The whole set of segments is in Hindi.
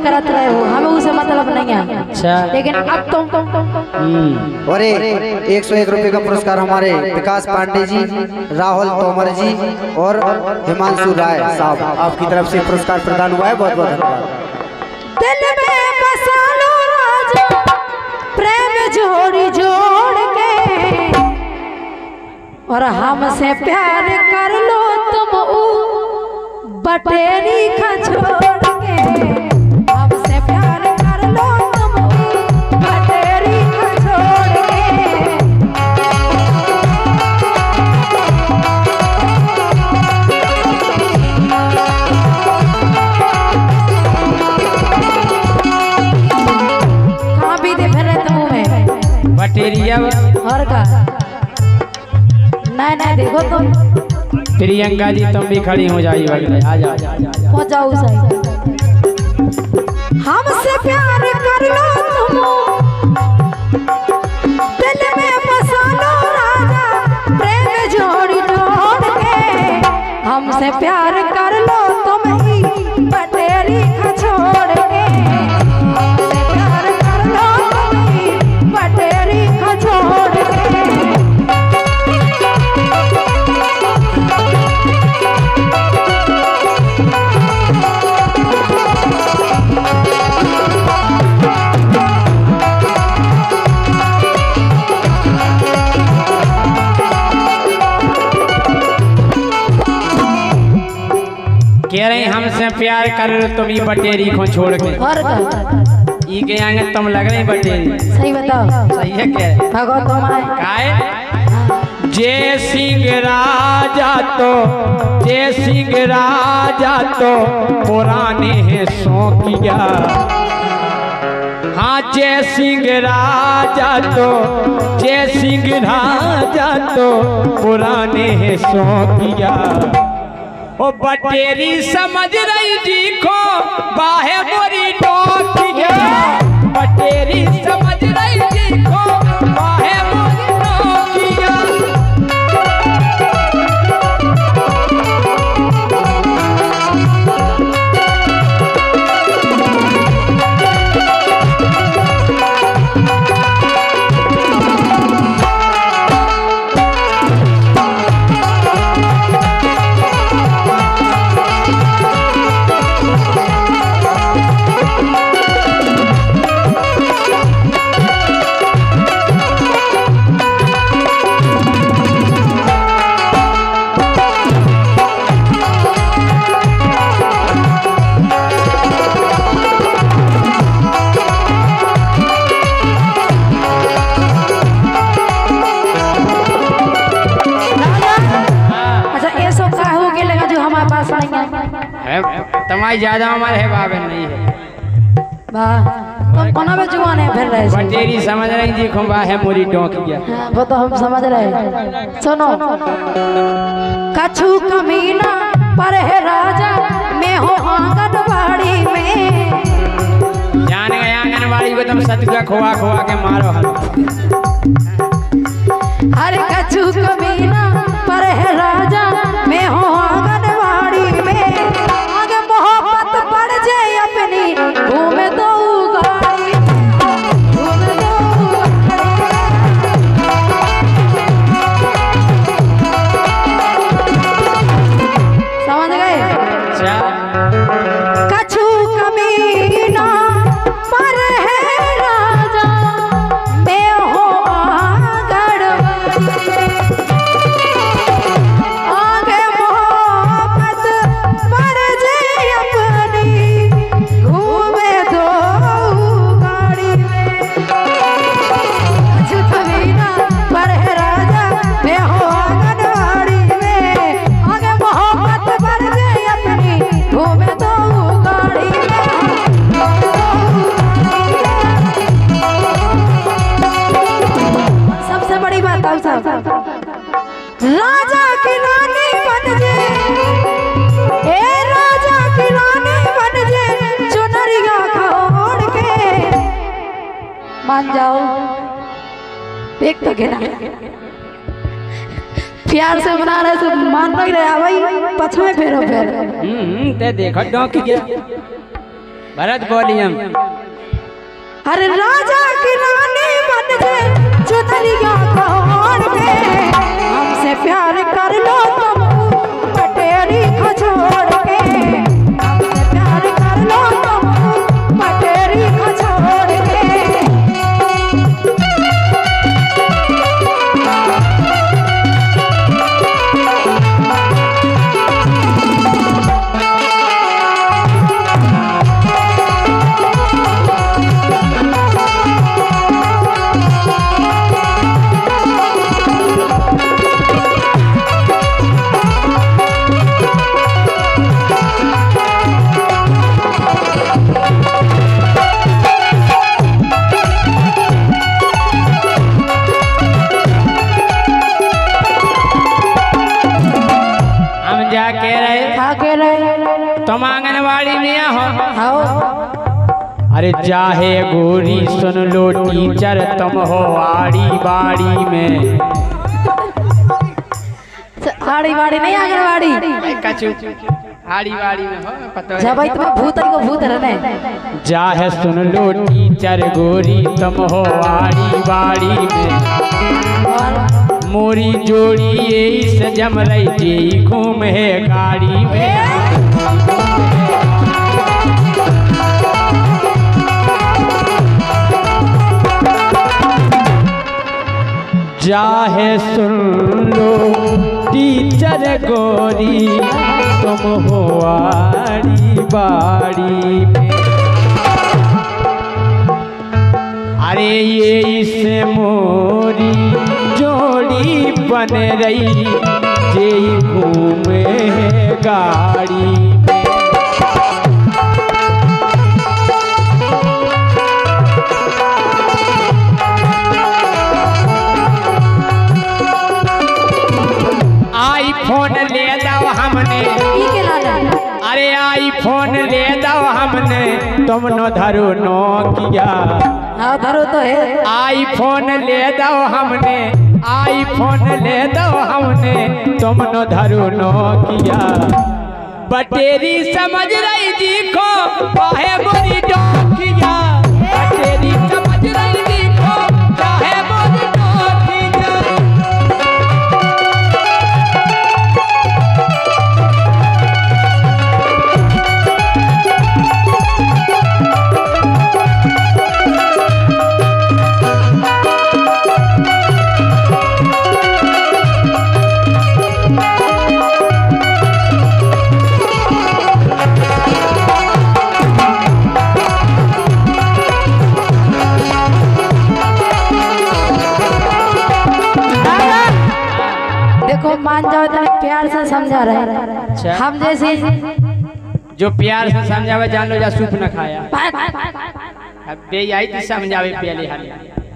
करत रहे हो, हमें उसे मतलब नहीं है। अच्छा लेकिन अब तुम और 101 रुपए का पुरस्कार हमारे विकास पांडे जी, राहुल तोमर जी और हिमांशु राय साहब आपकी तरफ से पुरस्कार प्रदान हुआ है। बहुत बहुत धन्यवाद। दिल में बसा लो राजा प्रेम जोड़ी जोड़ के, और हमसे प्यार कर लो तुम बटेरी का छोड़ के। हमसे प्यार कर लो तुम बटेरी का छोड़ के। कहाँ भी दे फिर तुम में बटेरिया और का नहीं देखो तुम। प्रियंका जी तुम भी खड़ी हो जाइए, आ जाओ हो जाओ सही। हमसे प्यार कर लो तुम दिल में बसा लो राजा प्रेम जोड़ी जोड़ के। हमसे प्यार कर लो तुम ही बटेरी का छोड़ के। हमसे प्यार कर लो तुम ही बटेरी का छोड़ के। कह रहे हमसे प्यार कर लो तुम ही बटेरी को छोड़ के। और का ई के आगे तुम लग रही बटेरी। सही बताओ। सही है क्या? भगो तुम्हारे काय जय सिंह राजा तो, जय सिंह राजा तो पुराने हैं शौकिया। हाँ जय सिंह राजा तो, जय सिंह राजा तो पुराने हैं शौकिया। ओ बटेरी समझ रही जी को बाहे मोरी टोकिया। बटेरी समझ रही जी को बाहे मोरी टोकिया। तुम्हारी ज्यादा उम्र है बाबे नहीं है। तुम कोना में जुआन है फिर रहे। बटेरी समझ रही जी खुंबा है मोरी टोकिया। वो तो हम समझ रहे। सुनो कछु कमीना पर है राजा मैं हो आंगनबाड़ी में। जान गए आंगनबाड़ी को तुम सतुआ खोआ खोआ के मारो। अरे कछु कमीना पर है राजा मैं हो आंगनबाड़ी में। आगे मोहब्बत बढ़ जाए अपनी घूमे दो गाड़ी, घूमे दो समझ गए? कछु कमीना पर है राजा मैं हो आगे मोहब्बत बढ़ जाए अपनी घूमे दो गाड़ी में। कछु कमीना पर है राजा मैं हो आंगनबाड़ी में। आगे मोहब्बत बढ़ जाए अपनी घूमे दो गाड़ी में। सबसे बड़ी बात राजा की रानी बन जे, ए राजा की रानी बन जे चुनरिया खोड़ के। मान जाओ देख तो घेरा प्यार से बना रहे तो मान नहीं रहे भाई। पछुए फेरो फिर ते देखो डॉक गया भरत बोलियम। अरे राजा की रानी बन जे चुनरिया कौन के हमसे प्यार कर लो तुम पटेरी को छोड़ के हमसे प्यार कर लो तुम पटेरी को छोड़ के तुम आंगनवाड़ी में हो। अरे चाहे गोरी सुन लो टीचर तुम हो आड़ी बाड़ी में। आड़ी बाड़ी नहीं आंगनवाड़ी कचू आड़ी बाड़ी में हो पता है। जब भाई तुम भूत को भूत रहने चाहे सुन लो टीचर गोरी तुम हो आड़ी बाड़ी में। मोरी जोड़ी यही से जम रही जी घूम है गाड़ी में। चाहे सुन लो टीचर गोरी तुम हो आड़ी बाड़ी में। अरे ये इस मोरी जोड़ी बन रही जे घूमे गाड़ी में। आईफोन ले दो हमने। अरे आईफोन ले दो हमने तुम न धरो नोकिया। हाँ धरो तो है। आईफोन ले दो हमने आईफोन ले दो हमने तुम न धरो नोकिया। बटेरी समझ रही देखो काहे मोरी डोकिया। बटेरी समझ रही देखो काहे मोरी डोकिया। मान जाओ तो प्यार से समझा रहे। हम जैसे जो प्यार से समझावे जान लो जा सूप न खाया। अब बेयाई थी समझावे पहले हाल।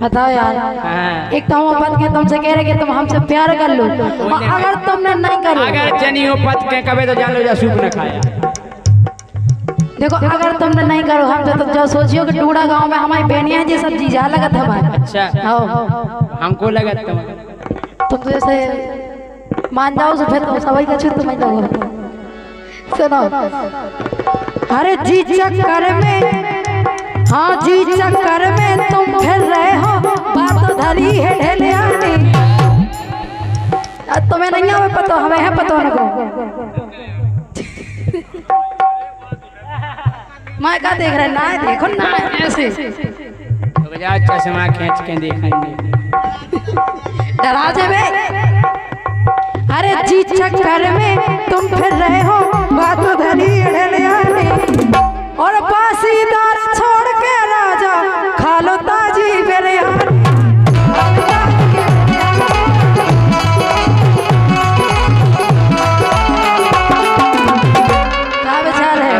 बताओ यार। हाँ। एक तो हम पद के तुमसे कह रहे कि तुम हमसे प्यार कर लो अगर तुमने नहीं करो। अगर जनियो पद के कबे तो जान लो जा सूप न खाया। देखो अगर तुमने नहीं करो हम तो जो सोचियो कि टूड़ा गांव में हमारी बहनियां जी सब जीजा लगत हमारे। अच्छा हमको लगा तुम तो जैसे मान जाओ तो फिर तो सवाई का छुट तुम्हें लोगों सुनो। अरे जी चक्कर में हाँ जी चक्कर में तुम फिर रहे हो बात धरी है ढेलियानी। तुम्हें नहीं है पता हमें है पता उनको। मैं क्या देख रहे ना देखो ना ऐसे चश्मा खींच के देखेंगे डराजे में। अरे जी चक्कर में तुम फिर रहे हो बात धरी ढेलियानी और पासीदार छोड़ के राजा खा लो ताजी बिरयानी। क्या विचार है?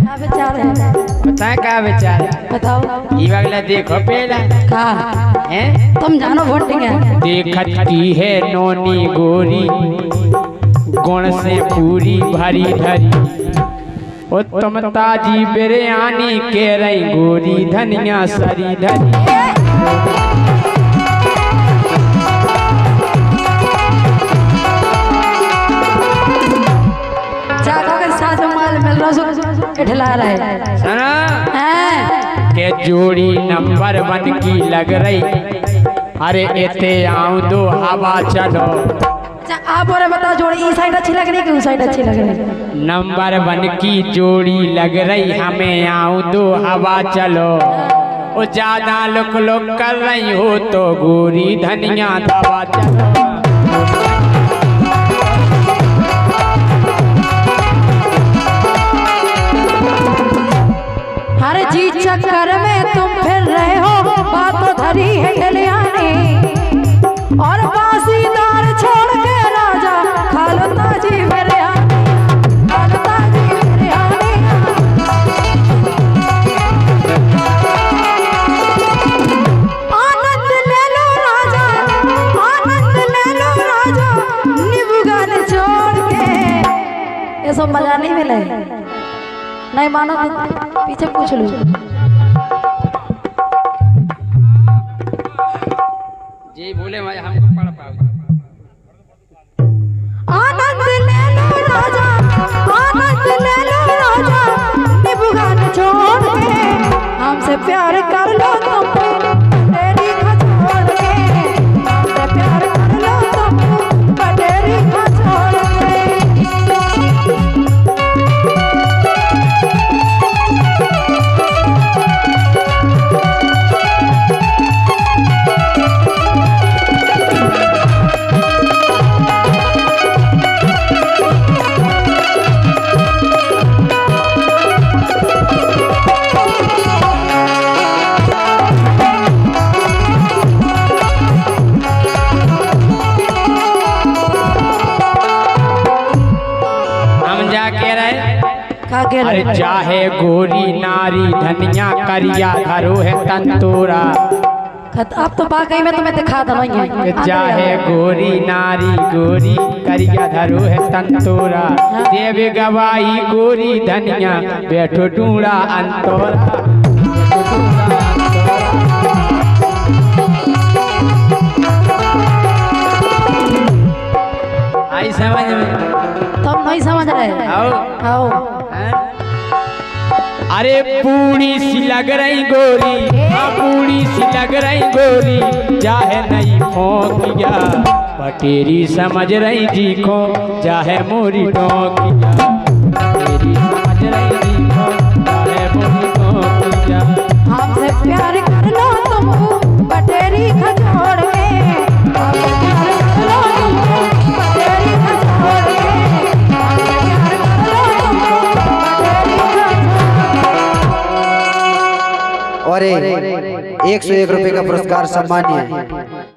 क्या विचार है? बताए क्या विचार है? बताओ। ये वाला देखो पहला का है तुम जानो वोटिंग है। देखत की है नोनी गोरी गुण से पूरी भरी धरी। उत्तम ताजी बिरयानी के रही गोरी धनिया सरी धरी। जागो के साथ माल मिल रहा सो इठला जा रहा है। सुना हैं? के जोड़ी नंबर 1 की लग रही। अरे एते आऊं दो हवा चलो। अच्छा आप और बताओ जोड़ी इस साइड अच्छी लग रही है कि उस साइड अच्छी लग रही है? नंबर 1 की जोड़ी लग रही, हमें आऊं दो हवा चलो। ओ ज्यादा लुक लुक कर रही हो तो गोरी धनिया दवा चलो। हर जी चक्कर में तुम फिर रहे हो, बात धरी है गलियानी और बासीदार छोड़ के राजा खालता जी मेरे खालता जी मेरे आनंद ले लो राजा, आनंद ले लो राजा, निबुगन छोड़ के। ये सब मजा नहीं मिले, नहीं मानो तो पीछे पूछ लो। जी बोले भाई हमको पढ़ पाओ। आनंद ले लो राजा, आनंद ले लो राजा, निबुगन छोड़ के हमसे प्यार कर लो तुम पटेरी का छोड़ के, हमसे प्यार कर लो तुम पटेरी का छोड़ के। अरे चाहे गोरी नारी धनिया करिया धरो है तंतूरा। अब तो वाकई में तुम्हें दिखा दो नहीं। चाहे गोरी नारी गोरी करिया धरो है तंतूरा। देव गवाई गोरी धनिया बैठो डूड़ा अंतोरा। आई समझ में? तुम नहीं समझ रहे। आओ अरे पूरी सी लग रही गोरी, हाँ पूरी सी लग रही गोरी, चाहे नहीं फोकिया पटेरी समझ रही जी को, चाहे मोरी टोकिया पटेरी समझ रही जी को, चाहे मोरी टोकिया। हमसे प्यार कर लो तुमको पटेरी का छोड़ के, हमसे प्यार कर लो तुमको पटेरी का छोड़ के, हमसे प्यार कर लो तुमको पटेरी का। और 101 रुपए का पुरस्कार सम्मानीय